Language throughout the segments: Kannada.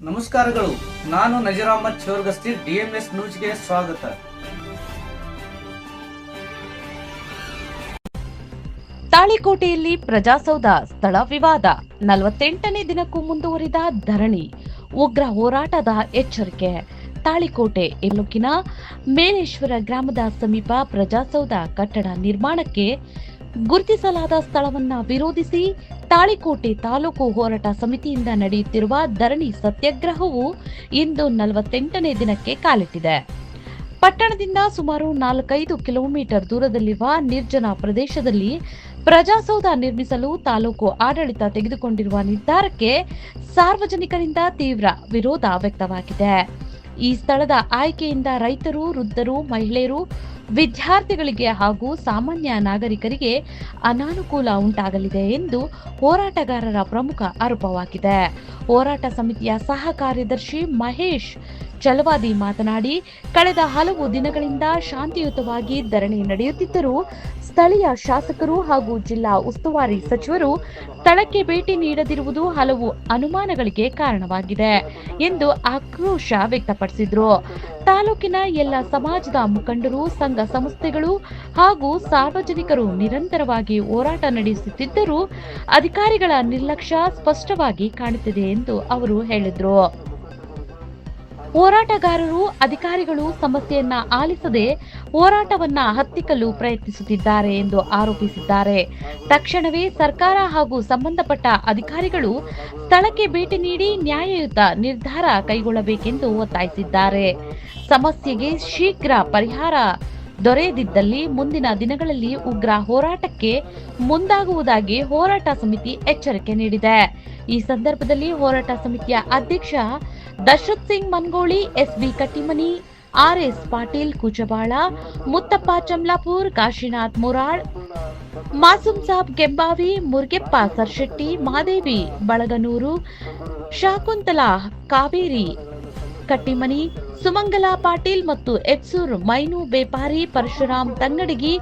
ನಮಸ್ಕಾರಗಳು. ನಾನು ನಜೀರ್ ಅಹಮದ್ ಚೋರ್ಗಸ್ತಿ, DMS ನ್ಯೂಸ್ಗೆ ಸ್ವಾಗತ. ತಾಳಿಕೋಟೆಯಲ್ಲಿ ಪ್ರಜಾಸೌಧ ಸ್ಥಳ ವಿವಾದ 48ನೇ ದಿನಕ್ಕೂ ಮುಂದುವರಿದ ಧರಣಿ, ಉಗ್ರ ಹೋರಾಟದ ಎಚ್ಚರಿಕೆ. ತಾಳಿಕೋಟೆ ತಾಲೂಕಿನ ಮೇಲೇಶ್ವರ ಗ್ರಾಮದ ಸಮೀಪ ಪ್ರಜಾಸೌಧ ಕಟ್ಟಡ ನಿರ್ಮಾಣಕ್ಕೆ ಗುರುತಿಸಲಾದ ಸ್ಥಳವನ್ನ ವಿರೋಧಿಸಿ ತಾಳಿಕೋಟೆ ತಾಲೂಕು ಹೋರಾಟ ಸಮಿತಿಯಿಂದ ನಡೆಯುತ್ತಿರುವ ಧರಣಿ ಸತ್ಯಾಗ್ರಹವು ಇಂದು 48ನೇ ದಿನಕ್ಕೆ ಕಾಲಿಟ್ಟಿದೆ. ಪಟ್ಟಣದಿಂದ ಸುಮಾರು 4-5 ಕಿಲೋಮೀಟರ್ ದೂರದಲ್ಲಿರುವ ನಿರ್ಜನ ಪ್ರದೇಶದಲ್ಲಿ ಪ್ರಜಾಸೌಧ ನಿರ್ಮಿಸಲು ತಾಲೂಕು ಆಡಳಿತ ತೆಗೆದುಕೊಂಡಿರುವ ನಿರ್ಧಾರಕ್ಕೆ ಸಾರ್ವಜನಿಕರಿಂದ ತೀವ್ರ ವಿರೋಧ ವ್ಯಕ್ತವಾಗಿದೆ. ಈ ಸ್ಥಳದ ಆಯ್ಕೆಯಿಂದ ರೈತರು, ವೃದ್ಧರು, ಮಹಿಳೆಯರು, ವಿದ್ಯಾರ್ಥಿಗಳಿಗೆ ಹಾಗೂ ಸಾಮಾನ್ಯ ನಾಗರಿಕರಿಗೆ ಅನಾನುಕೂಲ ಉಂಟಾಗಲಿದೆ ಎಂದು ಹೋರಾಟಗಾರರ ಪ್ರಮುಖ ಆರೋಪವಾಗಿದೆ. ಹೋರಾಟ ಸಮಿತಿಯ ಸಹ ಕಾರ್ಯದರ್ಶಿ ಮಹೇಶ್ ಚಲವಾದಿ ಮಾತನಾಡಿ, ಕಳೆದ ಹಲವು ದಿನಗಳಿಂದ ಶಾಂತಿಯುತವಾಗಿ ಧರಣಿ ನಡೆಯುತ್ತಿದ್ದರೂ ಸ್ಥಳೀಯ ಶಾಸಕರು ಹಾಗೂ ಜಿಲ್ಲಾ ಉಸ್ತುವಾರಿ ಸಚಿವರು ಸ್ಥಳಕ್ಕೆ ಭೇಟಿ ನೀಡದಿರುವುದು ಹಲವು ಅನುಮಾನಗಳಿಗೆ ಕಾರಣವಾಗಿದೆ ಎಂದು ಆಕ್ರೋಶ ವ್ಯಕ್ತಪಡಿಸಿದರು. ತಾಲೂಕಿನ ಎಲ್ಲ ಸಮಾಜದ ಮುಖಂಡರು, ಸಂಘ ಸಂಸ್ಥೆಗಳು ಹಾಗೂ ಸಾರ್ವಜನಿಕರು ನಿರಂತರವಾಗಿ ಹೋರಾಟ ನಡೆಸುತ್ತಿದ್ದರೂ ಅಧಿಕಾರಿಗಳ ನಿರ್ಲಕ್ಷ್ಯ ಸ್ಪಷ್ಟವಾಗಿ ಕಾಣುತ್ತಿದೆ ಎಂದು ಅವರು ಹೇಳಿದರು. ಹೋರಾಟಗಾರರು, ಅಧಿಕಾರಿಗಳು ಸಮಸ್ಯೆಯನ್ನ ಆಲಿಸದೆ ಹೋರಾಟವನ್ನ ಹತ್ತಿಕ್ಕಲು ಪ್ರಯತ್ನಿಸುತ್ತಿದ್ದಾರೆ ಎಂದು ಆರೋಪಿಸಿದ್ದಾರೆ. ತಕ್ಷಣವೇ ಸರ್ಕಾರ ಹಾಗೂ ಸಂಬಂಧಪಟ್ಟ ಅಧಿಕಾರಿಗಳು ಸ್ಥಳಕ್ಕೆ ಭೇಟಿ ನೀಡಿ ನ್ಯಾಯಯುತ ನಿರ್ಧಾರ ಕೈಗೊಳ್ಳಬೇಕೆಂದು ಒತ್ತಾಯಿಸಿದ್ದಾರೆ. ಸಮಸ್ಯೆಗೆ ಶೀಘ್ರ ಪರಿಹಾರ ದೊರೆಯದಿದ್ದಲ್ಲಿ ಮುಂದಿನ ದಿನಗಳಲ್ಲಿ ಉಗ್ರ ಹೋರಾಟಕ್ಕೆ ಮುಂದಾಗುವುದಾಗಿ ಹೋರಾಟ ಸಮಿತಿ ಎಚ್ಚರಿಕೆ ನೀಡಿದೆ. ಈ ಸಂದರ್ಭದಲ್ಲಿ ಹೋರಾಟ ಸಮಿತಿಯ ಅಧ್ಯಕ್ಷ ದಶರಥ್ ಸಿಂಗ್ ಮನ್ಗೋಳಿ, SB ಕಟ್ಟಿಮನಿ, RS ಪಾಟೀಲ್ ಕುಚಬಾಳ, ಮುತ್ತಪ್ಪ ಚಮ್ಲಾಪುರ್, ಕಾಶಿನಾಥ್ ಮುರಾಳ್, ಮಾಸೂಮ್ ಸಾಬ್ ಕೆಂಬಾವಿ, ಮುರ್ಗೆಪ್ಪ ಸರ್ಶೆಟ್ಟಿ, ಮಹಾದೇವಿ ಬಳಗನೂರು, ಶಾಕುಂತಲಾ ಕಾವೇರಿ ಕಟ್ಟಿಮನಿ, ಸುಮಂಗಲಾ ಪಾಟೀಲ್ ಮತ್ತು ಎತ್ಸೂರ್ ಮೈನು ಬೇಪಾರಿ, ಪರಶುರಾಮ್ ತಂಗಡಗಿ,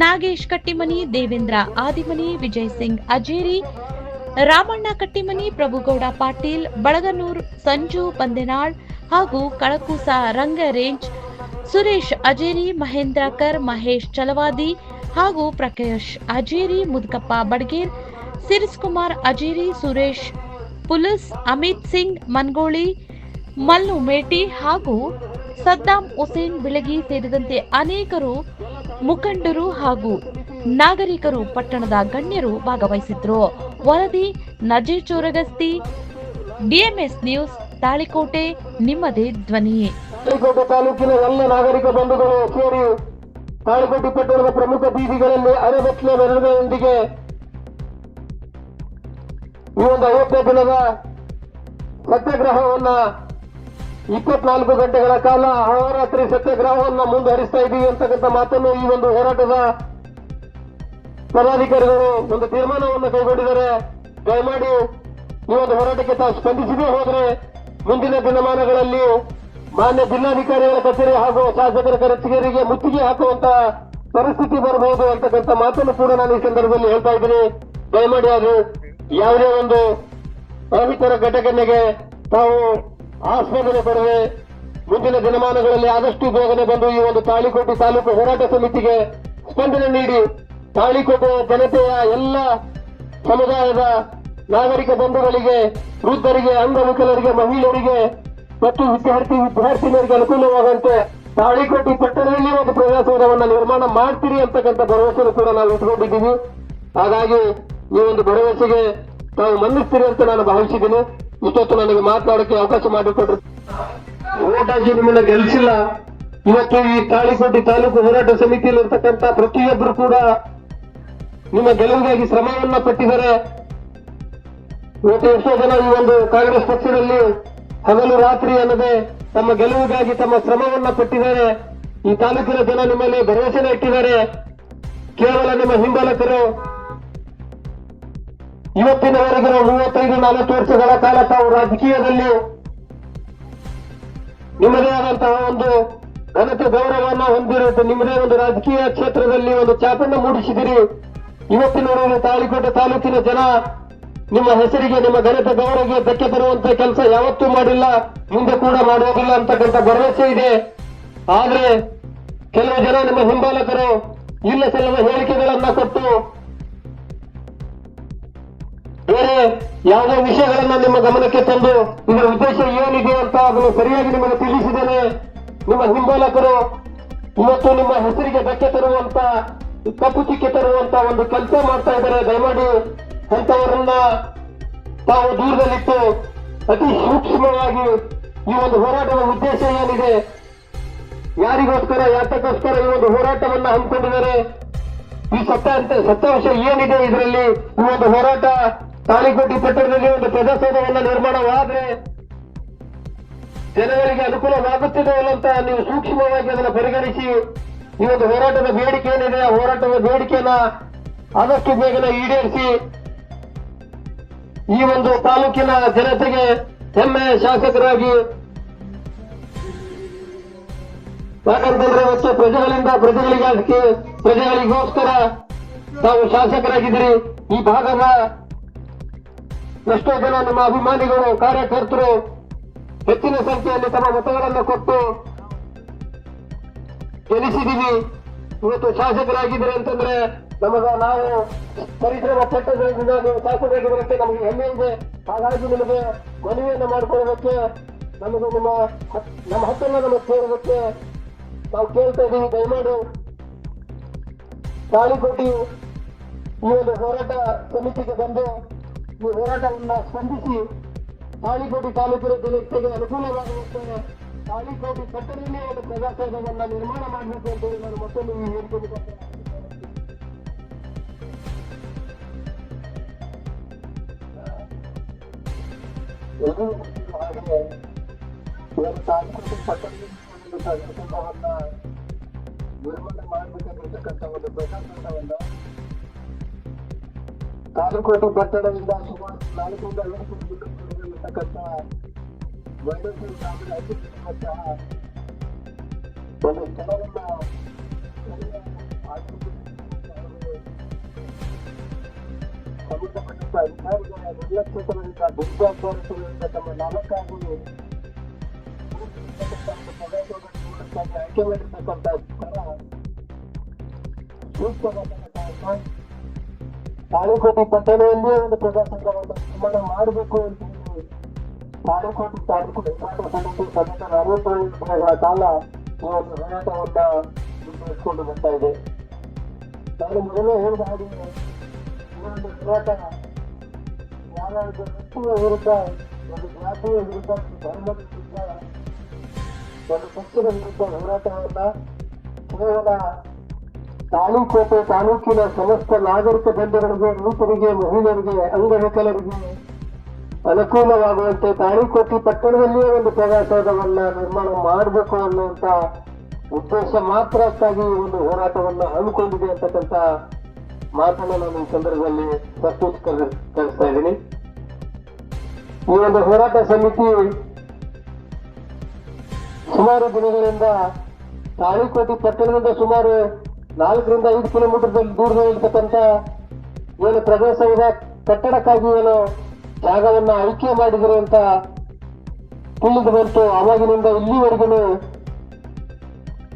ನಾಗೇಶ್ ಕಟ್ಟಿಮನಿ, ದೇವೇಂದ್ರ ಆದಿಮನಿ, ವಿಜಯ್ ಸಿಂಗ್ ಅಜೇರಿ, ರಾಮಣ್ಣ ಕಟ್ಟಿಮನಿ, ಪ್ರಭುಗೌಡ ಪಾಟೀಲ್ ಬಳಗನೂರ್, ಸಂಜು ಬಂದೆನಾಳ್ ಹಾಗೂ ಕಳಕೂಸ ರಂಗ ರೇಂಜ್, ಸುರೇಶ್ ಅಜೇರಿ, ಮಹೇಂದ್ರಕರ್, ಮಹೇಶ್ ಚಲವಾದಿ ಹಾಗೂ ಪ್ರಕಾಶ್ ಅಜೇರಿ, ಮುದ್ಕಪ್ಪ ಬಡ್ಗೇರ್, ಸಿರಿಸ್ ಕುಮಾರ್ ಅಜೇರಿ, ಸುರೇಶ್ ಪುಲಸ್, ಅಮಿತ್ ಸಿಂಗ್ ಮನ್ಗೋಳಿ, ಮಲ್ಲು ಮೇಟಿ ಹಾಗೂ ಸದ್ದಾಂ ಹುಸೇನ್ ಬಿಳಗಿ ಸೇರಿದಂತೆ ಅನೇಕರು ಮುಖಂಡರು ಹಾಗೂ ನಾಗರಿಕರು, ಪಟ್ಟಣದ ಗಣ್ಯರು ಭಾಗವಹಿಸಿದ್ರು. ವರದಿ ನಜೀರ್ ಚೋರಗಸ್ತಿ, DMS ನ್ಯೂಸ್, ತಾಳಿಕೋಟೆ, ನಿಮ್ಮದೇ ಧ್ವನಿ. ತಾಳಿಕೋಟೆ ತಾಲೂಕಿನ ಎಲ್ಲ ನಾಗರಿಕ ಬಂಧುಗಳು ಸೇರಿ ತಾಳಿಕೋಟೆ ಪಟ್ಟಣದ ಪ್ರಮುಖ ಬೀದಿಗಳಲ್ಲಿ ಅರೆಬೆತ್ತಲೆ ಮೆರವಣಿಗೆಯೊಂದಿಗೆ ಈ ಒಂದು 50 ದಿನದ ಸತ್ಯಾಗ್ರಹವನ್ನ 24 ಗಂಟೆಗಳ ಕಾಲ ಅಹೋರಾತ್ರಿ ಸತ್ಯಾಗ್ರಹವನ್ನ ಮುಂದುವರಿಸ್ತಾ ಇದ್ದೀವಿ ಅಂತಕ್ಕಂಥ ಮಾತನ್ನು ಈ ಒಂದು ಹೋರಾಟದ ಪದಾಧಿಕಾರಿಗಳು ಒಂದು ತೀರ್ಮಾನವನ್ನು ಕೈಗೊಂಡಿದ್ದಾರೆ. ದಯಮಾಡಿ ಈ ಒಂದು ಹೋರಾಟಕ್ಕೆ ತಾವು ಸ್ಪಂದಿಸದೇ ಹೋದರೆ ಮುಂದಿನ ದಿನಮಾನಗಳಲ್ಲಿ ಮಾನ್ಯ ಜಿಲ್ಲಾಧಿಕಾರಿಗಳ ಕಚೇರಿ ಹಾಗೂ ಶಾಸಕರ ಕಚೇರಿಗೆ ಮುತ್ತಿಗೆ ಹಾಕುವಂತ ಪರಿಸ್ಥಿತಿ ಬರಬಹುದು ಅಂತಕ್ಕಂಥ ಮಾತನ್ನು ಕೂಡ ನಾನು ಈ ಸಂದರ್ಭದಲ್ಲಿ ಹೇಳ್ತಾ ಇದ್ದೀನಿ. ದಯಮಾಡಿ ಅದು ಯಾವುದೇ ಒಂದು ಅಹಿತರ ಘಟನೆಗೆ ತಾವು ಆಸ್ಪದನೆ ಪಡೆದೆ ಮುಂದಿನ ದಿನಮಾನಗಳಲ್ಲಿ ಆದಷ್ಟು ಬೇಗನೆ ಬಂದು ಈ ಒಂದು ತಾಳಿಕೋಟೆ ತಾಲೂಕು ಹೋರಾಟ ಸಮಿತಿಗೆ ಸ್ಪಂದನೆ ನೀಡಿ ತಾಳಿಕೋಟೆ ಜನತೆಯ ಎಲ್ಲ ಸಮುದಾಯದ ನಾಗರಿಕ ಬಂಧುಗಳಿಗೆ, ವೃದ್ಧರಿಗೆ, ಅಂಗವಿಕಲರಿಗೆ, ಮಹಿಳೆಯರಿಗೆ ಮತ್ತು ವಿದ್ಯಾರ್ಥಿನಿಯರಿಗೆ ಅನುಕೂಲವಾಗುವಂತೆ ತಾಳಿಕೋಟೆ ಪಟ್ಟಣದಲ್ಲಿ ಒಂದು ಪ್ರಜಾಸೌಧವನ್ನು ನಿರ್ಮಾಣ ಮಾಡ್ತೀರಿ ಅಂತಕ್ಕಂಥ ಭರವಸೆ ಕೂಡ ನಾವು ಇಟ್ಕೊಂಡಿದ್ದೀವಿ. ಹಾಗಾಗಿ ಈ ಒಂದು ಭರವಸೆಗೆ ತಾವು ಮನ್ನಿಸ್ತೀರಿ ಅಂತ ನಾನು ಭಾವಿಸಿದ್ದೀನಿ. ಇಷ್ಟೊತ್ತು ನನಗೆ ಮಾತನಾಡಕ್ಕೆ ಅವಕಾಶ ಮಾಡಿಕೊಟ್ರು. ಓಟ್ ಹಾಕಿ ನಿಮ್ಮನ್ನ ಗೆಲ್ಲಿಸಿಲ್ಲ. ಇವತ್ತು ಈ ತಾಳಿಕೋಟೆ ತಾಲೂಕು ಹೋರಾಟ ಸಮಿತಿಯಲ್ಲಿ ಇರ್ತಕ್ಕಂಥ ಪ್ರತಿಯೊಬ್ಬರು ಕೂಡ ನಿಮ್ಮ ಗೆಲುವಿಗಾಗಿ ಶ್ರಮವನ್ನ ಪಟ್ಟಿದ್ದಾರೆ. ಇವತ್ತು ಎಷ್ಟೋ ಜನ ಈ ಒಂದು ಕಾಂಗ್ರೆಸ್ ಪಕ್ಷದಲ್ಲಿ ಹಗಲು ರಾತ್ರಿ ಅನ್ನದೆ ತಮ್ಮ ಗೆಲುವಿಗಾಗಿ ತಮ್ಮ ಶ್ರಮವನ್ನ ಪಟ್ಟಿದ್ದಾರೆ. ಈ ತಾಲೂಕಿನ ಜನ ನಿಮ್ಮಲ್ಲಿ ಭರವಸೆನ ಇಟ್ಟಿದ್ದಾರೆ. ಕೇವಲ ನಿಮ್ಮ ಹಿಂಬಾಲಕರು ಇವತ್ತಿನವರೆಗೆ 35-40 ವರ್ಷಗಳ ಕಾಲ ತಾವು ರಾಜಕೀಯದಲ್ಲಿ ನಿಮ್ಮದೇ ಆದಂತಹ ಒಂದು ಘನತೆ ಗೌರವವನ್ನು ಹೊಂದಿರುತ್ತೆ. ನಿಮ್ಮದೇ ಒಂದು ರಾಜಕೀಯ ಕ್ಷೇತ್ರದಲ್ಲಿ ಒಂದು ಛಾಪನ್ನು ಮೂಡಿಸಿದಿರಿ. ಇವತ್ತಿನವರೆಗೆ ತಾಳಿಕೋಟೆ ತಾಲೂಕಿನ ಜನ ನಿಮ್ಮ ಹೆಸರಿಗೆ, ನಿಮ್ಮ ಘನತೆ ಗೌರವಕ್ಕೆ ಧಕ್ಕೆ ತರುವಂತ ಕೆಲಸ ಯಾವತ್ತೂ ಮಾಡಿಲ್ಲ, ಮುಂದೆ ಕೂಡ ಮಾಡುವುದಿಲ್ಲ ಅಂತಕ್ಕಂಥ ಭರವಸೆ ಇದೆ. ಆದ್ರೆ ಕೆಲವು ಜನ ನಿಮ್ಮ ಹಿಂಬಾಲಕರು ಇಲ್ಲ ಸಲ್ಲದ ಹೇಳಿಕೆಗಳನ್ನ ಕೊಟ್ಟು ಬೇರೆ ಯಾವುದೋ ವಿಷಯಗಳನ್ನ ನಿಮ್ಮ ಗಮನಕ್ಕೆ ತಂದು ಇದರ ಉದ್ದೇಶ ಏನಿದೆ ಅಂತ ಅದನ್ನು ಸರಿಯಾಗಿ ನಿಮಗೆ ತಿಳಿಸಿದ್ದೇನೆ. ನಿಮ್ಮ ಹಿಂಬಾಲಕರು ಇವತ್ತು ನಿಮ್ಮ ಹೆಸರಿಗೆ ಧಕ್ಕೆ ತರುವಂತ, ಕಪ್ಪು ಚಿಕ್ಕೆ ತರುವಂತ ಒಂದು ಕೆಲಸ ಮಾಡ್ತಾ ಇದ್ದಾರೆ. ದಯಮಾಡಿ ಅಂತವರನ್ನ ತಾವು ದೂರದಲ್ಲಿಟ್ಟು ಅತಿ ಸೂಕ್ಷ್ಮವಾಗಿ ಈ ಒಂದು ಹೋರಾಟದ ಉದ್ದೇಶ ಏನಿದೆ, ಯಾರಿಗೋಸ್ಕರ, ಯಾತಕ್ಕೋಸ್ಕರ ಈ ಒಂದು ಹೋರಾಟವನ್ನ ಹಮ್ಮಿಕೊಂಡಿದ್ದಾರೆ, ಈ ಸತ್ಯಾಂಶ ಏನಿದೆ ಇದರಲ್ಲಿ, ಈ ಒಂದು ಹೋರಾಟ ತಾಳಿಕೋಟೆ ಪಟ್ಟಣದಲ್ಲಿ ಒಂದು ಪ್ರಜಾಸೌಧವನ್ನ ನಿರ್ಮಾಣವಾದ್ರೆ ಜನಗಳಿಗೆ ಅನುಕೂಲವಾಗುತ್ತಿದೆ ಅಂತ ನೀವು ಸೂಕ್ಷ್ಮವಾಗಿ ಅದನ್ನು ಪರಿಗಣಿಸಿ ಈ ಒಂದು ಹೋರಾಟದ ಬೇಡಿಕೆ ಏನಿದೆ ಆ ಹೋರಾಟದ ಬೇಡಿಕೆಯನ್ನ ಆದಷ್ಟು ಬೇಗನೆ ಈಡೇರಿಸಿ ಈ ಒಂದು ತಾಲೂಕಿನ ಜನತೆಗೆ ಹೆಮ್ಮೆಯ ಶಾಸಕರಾಗಿ, ಯಾಕಂತಂದ್ರೆ ಇವತ್ತು ಪ್ರಜೆಗಳಿಗೋಸ್ಕರ ತಾವು ಶಾಸಕರಾಗಿದ್ದೀರಿ. ಈ ಭಾಗದ ಎಷ್ಟೋ ಜನ ನಮ್ಮ ಅಭಿಮಾನಿಗಳು, ಕಾರ್ಯಕರ್ತರು ಹೆಚ್ಚಿನ ಸಂಖ್ಯೆಯಲ್ಲಿ ತಮ್ಮ ಮತಗಳನ್ನು ಕೊಟ್ಟು ಗೆಲ್ಲಿಸಿದೀವಿ. ಇವತ್ತು ಶಾಸಕರಾಗಿದ್ದೀರಿ ಅಂತಂದ್ರೆ ನಾವು ಪರಿಶ್ರಮ ಪಟ್ಟದ್ರಿಂದ ನೀವು ಶಾಸಕರಾಗಿರೋದಕ್ಕೆ ನಮಗೆ ಹೆಮ್ಮೆ ಇದೆ. ಹಾಗಾಗಿ ನಿಮಗೆ ಮನವಿಯನ್ನು ಮಾಡಿಕೊಳ್ಳೋದಕ್ಕೆ, ನಮಗೆ ನಮ್ಮ ಹಕ್ಕನ್ನು ನಮಗೆ ಸೇರೋದಕ್ಕೆ ನಾವು ಕೇಳ್ತಾ ಇದ್ದೀವಿ. ದಯಮಾಡಿ ತಾಳಿಕೋಟೆ ಈ ಒಂದು ಹೋರಾಟ ಸಮಿತಿಗೆ ಬಂದು ಈ ಹೋರಾಟವನ್ನು ಸ್ಪಂದಿಸಿ ತಾಳಿಕೋಟೆ ತಾಲೂಕಿನ ಜನತೆಗೆ ಅನುಕೂಲವಾಗುವಂತೆ ತಾಳಿಕೋಟೆ ಪಟ್ಟಣದಲ್ಲಿ ಒಂದು ಪ್ರಜಾಸೌಧವನ್ನು ನಿರ್ಮಾಣ ಮಾಡಬೇಕು ಅಂತ ಹೇಳಿ ನಾನು ಮತ್ತೊಂದು ಈ ಹೇಳಿಕೆ ಹಾಗೆ ಇವರು ತಾಲೂಕು ಪಟ್ಟಣದಲ್ಲಿ ಪ್ರಜಾಸೌಧವನ್ನ ನಿರ್ಮಾಣ ಮಾಡಬೇಕಾಗಿರ್ತಕ್ಕಂಥ ಒಂದು ಪ್ರಜಾಸೌಧವನ್ನ ತಾಲೂಕೋಟೆ ಪಟ್ಟಣದಿಂದ ಸುಮಾರು 4 ರಿಂದ 5 ಕಿಲೋಮೀಟರ್ ಇರತಕ್ಕಂಥ ವೈದ್ಯಕೀಯ ಗ್ರಾಮದ ಐತಿಹಾಸಿಕ ಒಂದು ಸ್ಥಳವನ್ನ ಸಂಬಂಧಪಟ್ಟಂತ ಅಧಿಕಾರಿಗಳ ನಿರ್ಲಕ್ಷ್ಯತನದಿಂದ ದುರ್ಜಾಚಾರದಿಂದ ತಮ್ಮ ನಾಲ್ಕಾಗಿ ಆಯ್ಕೆ ಮಾಡಿರ್ತಕ್ಕಂಥ ಸ್ಥಳ ಸೂಕ್ತವಾದ ತಾಳಿಕೋಟೆ ಪಟ್ಟಣದಲ್ಲಿಯೇ ಒಂದು ಪ್ರಜಾಸಂಘವನ್ನು ನಿರ್ಮಾಣ ಮಾಡಬೇಕು ಅಂತ ಹೇಳಿ ತಾಳಿಕೋಟೆ ತಾಲೂಕು ಹೋರಾಟ ಸಮಿತಿ ಸತತ 47 ದಿನಗಳ ಕಾಲ ಈ ಒಂದು ಹೋರಾಟವನ್ನ ಮುಂದುವರಿಸಿಕೊಂಡು ಬರ್ತಾ ಇದೆ. ನಾನು ಮೊದಲೇ ಹೇಳಿದ ಹಾಗೆ ಈ ಒಂದು ಹೋರಾಟ ಯಾರಾದರೂ ವ್ಯಕ್ತಿಯ ವಿರುದ್ಧ, ಒಂದು ಜಾತಿಯ ವಿರುದ್ಧ, ಒಂದು ಧರ್ಮದ ವಿರುದ್ಧ, ಒಂದು ಪಕ್ಷದ ವಿರುದ್ಧ ಹೋರಾಟವನ್ನ ಕೇವಲ ತಾಳಿಕೋಟೆ ತಾಲೂಕಿನ ಸಮಸ್ತ ನಾಗರಿಕ ಬಂಧುಗಳಿಗೆ, ರೈತರಿಗೆ, ಮಹಿಳೆಯರಿಗೆ, ಅಂಗವಿಕಲರಿಗೆ ಅನುಕೂಲವಾಗುವಂತೆ ತಾಳಿಕೋಟೆ ಪಟ್ಟಣದಲ್ಲಿಯೇ ಒಂದು ಪ್ರಜಾಸೌಧವನ್ನ ನಿರ್ಮಾಣ ಮಾಡಬೇಕು ಅನ್ನುವಂತ ಉದ್ದೇಶ ಮಾತ್ರಕ್ಕಾಗಿ ಈ ಒಂದು ಹೋರಾಟವನ್ನ ಹಮ್ಮಿಕೊಂಡಿದೆ ಅಂತಕ್ಕಂಥ ಮಾತನ್ನು ನಾನು ಈ ಸಂದರ್ಭದಲ್ಲಿ ಸ್ಪಷ್ಟೀಕರಿಸ್ತಾ ಇದ್ದೀನಿ. ಈ ಒಂದು ಹೋರಾಟ ಸಮಿತಿ ಸುಮಾರು ದಿನಗಳಿಂದ ತಾಳಿಕೋಟೆ ಪಟ್ಟಣದಿಂದ ಸುಮಾರು 4 ರಿಂದ 5 ಕಿಲೋಮೀಟರ್ ದೂರದಲ್ಲಿರ್ತಕ್ಕಂಥ ಏನು ಪ್ರಜಾಸೌಧ ಕಟ್ಟಡಕ್ಕಾಗಿ ಏನು ಜಾಗವನ್ನ ಆಯ್ಕೆ ಮಾಡಿದ್ರು ಅಂತ ತಿಳಿದು ಬಂತು. ಅವಾಗಿನಿಂದ ಇಲ್ಲಿವರೆಗೂ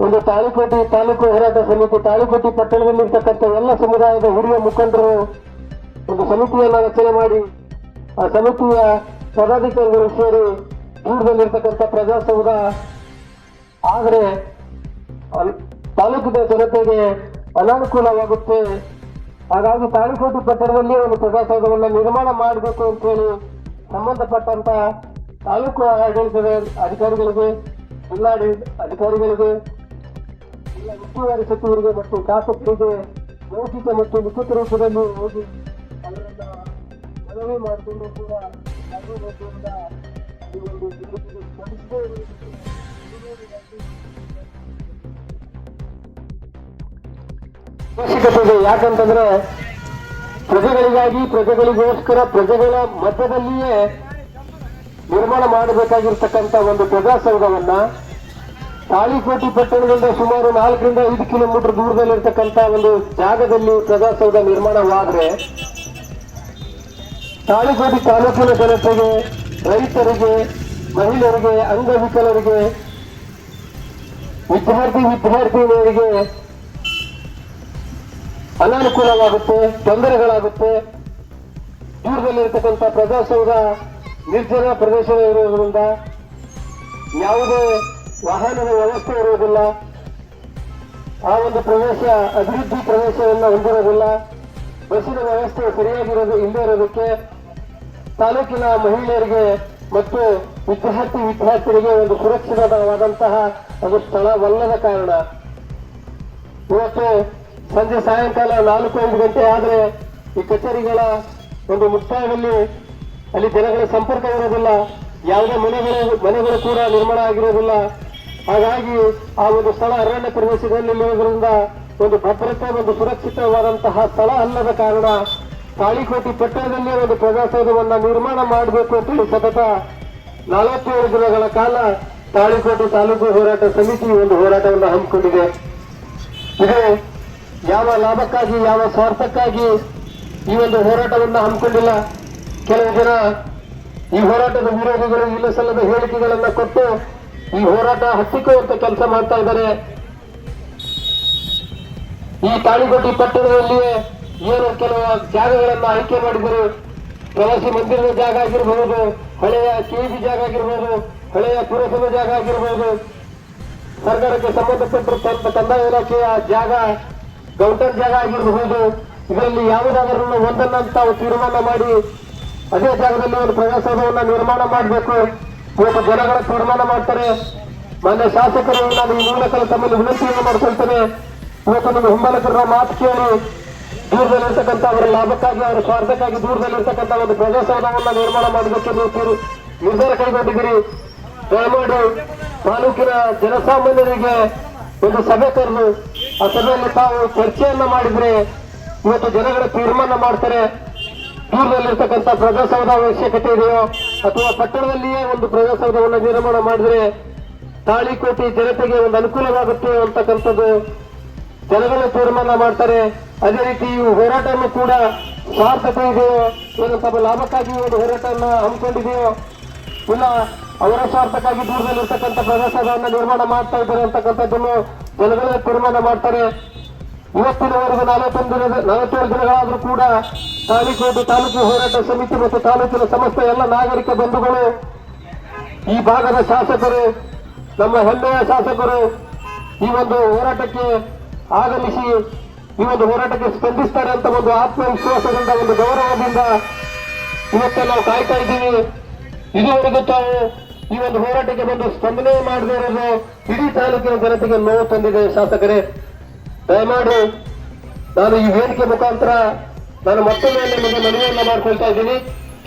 ಒಂದು ತಾಳಿಕೋಟೆ ತಾಲೂಕು ಹೋರಾಟ ಸಮಿತಿ ತಾಳಿಕೋಟೆ ಪಟ್ಟಣದಲ್ಲಿರ್ತಕ್ಕಂಥ ಎಲ್ಲ ಸಮುದಾಯದ ಹಿರಿಯ ಮುಖಂಡರು ಒಂದು ಸಮಿತಿಯನ್ನ ರಚನೆ ಮಾಡಿ ಆ ಸಮಿತಿಯ ಪದಾಧಿಕಾರಿಗಳು ಸೇರಿ ದೂರದಲ್ಲಿರ್ತಕ್ಕಂಥ ಪ್ರಜಾಸೌಧ ಆದರೆ ತಾಲೂಕಿನ ಜನತೆಗೆ ಅನಾನುಕೂಲವಾಗುತ್ತೆ. ಹಾಗಾಗಿ ತಾಳಿಕೋಟೆ ಪಟ್ಟಣದಲ್ಲಿ ಒಂದು ಪ್ರಜಾಸೌಧವನ್ನು ನಿರ್ಮಾಣ ಮಾಡಬೇಕು ಅಂತ ಹೇಳಿ ಸಂಬಂಧಪಟ್ಟಂತ ತಾಲೂಕು ಆಡಳಿತದ ಅಧಿಕಾರಿಗಳಿಗೆ, ಜಿಲ್ಲಾಡಳಿತ ಅಧಿಕಾರಿಗಳಿಗೆ, ಜಿಲ್ಲಾ ಉಸ್ತುವಾರಿ ಸಚಿವರಿಗೆ ಮತ್ತು ಶಾಸಕರಿಗೆ ಮೌಖಿಕ ಮತ್ತು ಲಿಖಿತ ರೂಪದಲ್ಲಿ ಹೋಗಿ ಅವರನ್ನ ಮನವಿ ಮಾಡಿಕೊಂಡು ಕೂಡ ಈ ಒಂದು ಸ್ಪಂದಿಸದೇ ಅವಶ್ಯಕತೆ ಇದೆ. ಯಾಕಂತಂದ್ರೆ ಪ್ರಜೆಗಳಿಗಾಗಿ, ಪ್ರಜೆಗಳಿಗೋಸ್ಕರ, ಪ್ರಜೆಗಳ ಮಧ್ಯದಲ್ಲಿಯೇ ನಿರ್ಮಾಣ ಮಾಡಬೇಕಾಗಿರ್ತಕ್ಕಂಥ ಒಂದು ಪ್ರಜಾಸೌಧವನ್ನ ತಾಳಿಕೋಟೆ ಪಟ್ಟಣದಿಂದ ಸುಮಾರು 4 ರಿಂದ 5 ಕಿಲೋಮೀಟರ್ ದೂರದಲ್ಲಿರ್ತಕ್ಕಂಥ ಒಂದು ಜಾಗದಲ್ಲಿ ಪ್ರಜಾಸೌಧ ನಿರ್ಮಾಣವಾದ್ರೆ ತಾಳಿಕೋಟೆ ತಾಲೂಕಿನ ಜನತೆಗೆ, ರೈತರಿಗೆ, ಮಹಿಳೆಯರಿಗೆ, ಅಂಗವಿಕಲರಿಗೆ, ವಿದ್ಯಾರ್ಥಿನಿಯರಿಗೆ ಅನಾನುಕೂಲವಾಗುತ್ತೆ, ತೊಂದರೆಗಳಾಗುತ್ತೆ. ದೂರದಲ್ಲಿರ್ತಕ್ಕಂಥ ಪ್ರಜಾಸೌಧ ನಿರ್ಜನ ಪ್ರದೇಶ ಇರುವುದರಿಂದ ಯಾವುದೇ ವಾಹನದ ವ್ಯವಸ್ಥೆ ಇರುವುದಿಲ್ಲ. ಆ ಒಂದು ಪ್ರದೇಶ ಅಭಿವೃದ್ಧಿ ಪ್ರದೇಶವನ್ನು ಹೊಂದಿರೋದಿಲ್ಲ. ಬಸ್ಸಿನ ವ್ಯವಸ್ಥೆ ಇಲ್ಲದೆ ಇರೋದಕ್ಕೆ ತಾಲೂಕಿನ ಮಹಿಳೆಯರಿಗೆ ಮತ್ತು ವಿದ್ಯಾರ್ಥಿನಿಗೆ ಒಂದು ಸುರಕ್ಷಿತವಾದಂತಹ ಒಂದು ಸ್ಥಳವಲ್ಲದ ಕಾರಣ ಇವತ್ತು ಸಂಜೆ ಸಾಯಂಕಾಲ 4-5 ಗಂಟೆ ಆದರೆ ಈ ಕಚೇರಿಗಳ ಒಂದು ಮುಕ್ತಾಯದಲ್ಲಿ ಅಲ್ಲಿ ಜನಗಳ ಸಂಪರ್ಕ ಇರೋದಿಲ್ಲ. ಯಾವುದೇ ಮನೆಗಳು ಕೂಡ ನಿರ್ಮಾಣ ಆಗಿರೋದಿಲ್ಲ. ಹಾಗಾಗಿ ಆ ಒಂದು ಸ್ಥಳ ಅರಣ್ಯ ಪ್ರದೇಶದಲ್ಲಿ ಇರುವುದರಿಂದ ಒಂದು ಭದ್ರತೆ, ಒಂದು ಸುರಕ್ಷಿತವಾದಂತಹ ಸ್ಥಳ ಅಲ್ಲದ ಕಾರಣ ತಾಳಿಕೋಟೆ ಪಟ್ಟಣದಲ್ಲಿ ಒಂದು ಪ್ರಜಾಸೌಧವನ್ನ ನಿರ್ಮಾಣ ಮಾಡಬೇಕು ಅಂತ ಸತತ 47 ದಿನಗಳ ಕಾಲ ತಾಳಿಕೋಟೆ ತಾಲೂಕು ಹೋರಾಟ ಸಮಿತಿ ಒಂದು ಹೋರಾಟವನ್ನು ಹಮ್ಮಿಕೊಂಡಿದೆ. ಇದು ಯಾವ ಲಾಭಕ್ಕಾಗಿ, ಯಾವ ಸ್ವಾರ್ಥಕ್ಕಾಗಿ ಈ ಒಂದು ಹೋರಾಟವನ್ನು ಹಮ್ಮಿಕೊಂಡಿಲ್ಲ. ಕೆಲವು ಜನ ಈ ಹೋರಾಟದ ವಿರೋಧಿಗಳು ಇಲ್ಲ ಸಲ್ಲದ ಹೇಳಿಕೆಗಳನ್ನ ಕೊಟ್ಟು ಈ ಹೋರಾಟ ಹತ್ತಿಕ್ಕುವಂತ ಕೆಲಸ ಮಾಡ್ತಾ ಇದ್ದಾರೆ. ಈ ತಾಳಿಕೋಟೆ ಪಟ್ಟಣದಲ್ಲಿಯೇ ಏನು ಕೆಲವು ಜಾಗಗಳನ್ನ ಆಯ್ಕೆ ಮಾಡಿದರು. ಪ್ರವಾಸಿ ಮಂದಿರದ ಜಾಗ ಆಗಿರಬಹುದು, ಹಳೆಯ ಕೆಬಿ ಜಾಗ ಆಗಿರಬಹುದು, ಹಳೆಯ ಪುರಸಭೆ ಜಾಗ ಆಗಿರಬಹುದು, ಸರ್ಕಾರಕ್ಕೆ ಸಂಬಂಧಪಟ್ಟ ಕಂದಾಯ ಇಲಾಖೆಯ ಜಾಗ, ಗೌಂಟರ್ ಜಾಗ ಆಗಿರಬಹುದು. ಇದರಲ್ಲಿ ಯಾವುದಾದ್ರೂ ಒಂದನ್ನ ತಾವು ತೀರ್ಮಾನ ಮಾಡಿ ಅದೇ ಜಾಗದಲ್ಲಿ ಒಂದು ಪ್ರಜಾಸೌಧವನ್ನ ನಿರ್ಮಾಣ ಮಾಡಬೇಕು. ಇವತ್ತು ಜನಗಳ ತೀರ್ಮಾನ ಮಾಡ್ತಾರೆ. ಮಾನ್ಯ ಶಾಸಕರು ನಾನು ಈ ಮೂಲಕ ತಮ್ಮಲ್ಲಿ ವಿನಂತಿಯನ್ನು ಮಾಡಿಕೊಳ್ತೇನೆ. ಇವತ್ತು ನಿಮ್ಮ ಹಿಂಬಾಲಕರ ಮಾತು ಕೇಳಿ ದೂರದಲ್ಲಿರ್ತಕ್ಕಂಥ ಅವರ ಲಾಭಕ್ಕಾಗಿ, ಅವರ ಸ್ವಾರ್ಥಕ್ಕಾಗಿ ದೂರದಲ್ಲಿರ್ತಕ್ಕಂಥ ಒಂದು ಪ್ರಜಾಸೌಧವನ್ನ ನಿರ್ಮಾಣ ಮಾಡಬೇಕೆಂದು ನಿರ್ಧಾರ ಕೈಗೊಂಡಿದ್ದೀರಿ. ದಯಮಾಡಿ ತಾಲೂಕಿನ ಜನಸಾಮಾನ್ಯರಿಗೆ ಒಂದು ಸಭೆ ಕರೆದು ಆ ಸಭೆಯಲ್ಲಿ ತಾವು ಚರ್ಚೆಯನ್ನ ಮಾಡಿದ್ರೆ ಇವತ್ತು ಜನಗಳ ತೀರ್ಮಾನ ಮಾಡ್ತಾರೆ. ದೂರದಲ್ಲಿರ್ತಕ್ಕಂಥ ಪ್ರಜಾಸೌಧ ಅವಶ್ಯಕತೆ ಇದೆಯೋ ಅಥವಾ ಪಟ್ಟಣದಲ್ಲಿಯೇ ಒಂದು ಪ್ರಜಾಸೌಧವನ್ನು ನಿರ್ಮಾಣ ಮಾಡಿದ್ರೆ ತಾಳಿಕೋಟೆ ಜನತೆಗೆ ಒಂದು ಅನುಕೂಲವಾಗುತ್ತೆ ಅಂತಕ್ಕಂಥದ್ದು ಜನಗಳ ತೀರ್ಮಾನ ಮಾಡ್ತಾರೆ. ಅದೇ ರೀತಿ ಈ ಹೋರಾಟವನ್ನು ಕೂಡ ಸ್ವಾರ್ಥತೆ ಇದೆಯೋ, ಏನು ತಮ್ಮ ಲಾಭಕ್ಕಾಗಿ ಒಂದು ಹೋರಾಟವನ್ನು ಹಮ್ಮಿಕೊಂಡಿದೆಯೋ, ಇಲ್ಲ ಅವರ ಸ್ವಾರ್ಥಕ್ಕಾಗಿ ದೂರದಲ್ಲಿರ್ತಕ್ಕಂಥ ಪ್ರಜಾಸೌಧವನ್ನು ನಿರ್ಮಾಣ ಮಾಡ್ತಾ ಇದ್ದಾರೆ ಅಂತಕ್ಕಂಥದ್ದನ್ನು ಜನಗಳೇ ತೀರ್ಮಾನ ಮಾಡ್ತಾರೆ. ಇವತ್ತಿನವರೆಗೂ 47 ದಿನಗಳಾದರೂ ಕೂಡ ತಾಳಿಕೋಟೆ ತಾಲೂಕು ಹೋರಾಟ ಸಮಿತಿ ಮತ್ತು ತಾಲೂಕಿನ ಸಮಸ್ತ ಎಲ್ಲ ನಾಗರಿಕ ಬಂಧುಗಳು, ಈ ಭಾಗದ ಶಾಸಕರು, ನಮ್ಮ ಹೆಮ್ಮೆಯ ಶಾಸಕರು ಈ ಒಂದು ಹೋರಾಟಕ್ಕೆ ಆಗಮಿಸಿ ಈ ಒಂದು ಹೋರಾಟಕ್ಕೆ ಸ್ಪಂದಿಸ್ತಾರೆ ಅಂತ ಒಂದು ಆತ್ಮವಿಶ್ವಾಸದಿಂದ, ಒಂದು ಗೌರವದಿಂದ ಇವತ್ತು ನಾವು ಕಾಯ್ತಾ ಇದ್ದೀವಿ. ಇದುವರೆಗೂ ತಾವು ಈ ಒಂದು ಹೋರಾಟಕ್ಕೆ ಬಂದು ಸ್ಪಂದನೆ ಮಾಡದೇ ಇರೋದು ಇಡೀ ತಾಲೂಕಿನ ಜನತೆಗೆ ನೋವು ತಂದಿದೆ. ಶಾಸಕರೇ, ದಯಮಾಡಿ ನಾನು ಈ ವೇದಿಕೆ ಮುಖಾಂತರ ನಾನು ಮತ್ತೊಮ್ಮೆ ನಿಮಗೆ ಮನವಿಯನ್ನ ಮಾಡ್ಕೊಳ್ತಾ ಇದ್ದೀನಿ.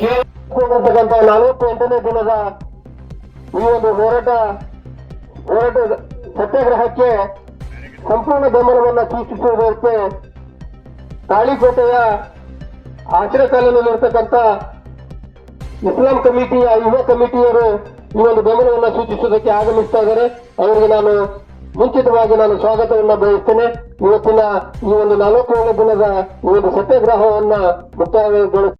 ಕೇಳಿರ್ತಕ್ಕಂಥ 48ನೇ ದಿನದ ಈ ಒಂದು ಹೋರಾಟ ಸತ್ಯಾಗ್ರಹಕ್ಕೆ ಸಂಪೂರ್ಣ ಬೆಂಬಲವನ್ನು ಸೂಚಿಸುವುದಕ್ಕೆ ತಾಳಿಕೋಟೆಯ ಆಶ್ರಯ ಕಾಲೋನಿಯಲ್ಲಿರ್ತಕ್ಕಂಥ ಇಸ್ಲಾಂ ಕಮಿಟಿಯ ಯುವ ಕಮಿಟಿಯವರು ಈ ಒಂದು ಬೆಂಬಲವನ್ನು ಸೂಚಿಸುವುದಕ್ಕೆ ಆಗಮಿಸ್ತಾ ಇದ್ದಾರೆ. ಅವರಿಗೆ ನಾನು ಮುಂಚಿತವಾಗಿ ಸ್ವಾಗತವನ್ನು ಬಯಸ್ತೇನೆ. ಇವತ್ತಿನ ಈ ಒಂದು 47ನೇ ದಿನದ ಈ ಒಂದು ಸತ್ಯಾಗ್ರಹವನ್ನ ಮುಕ್ತಾಯಗೊಳಿಸ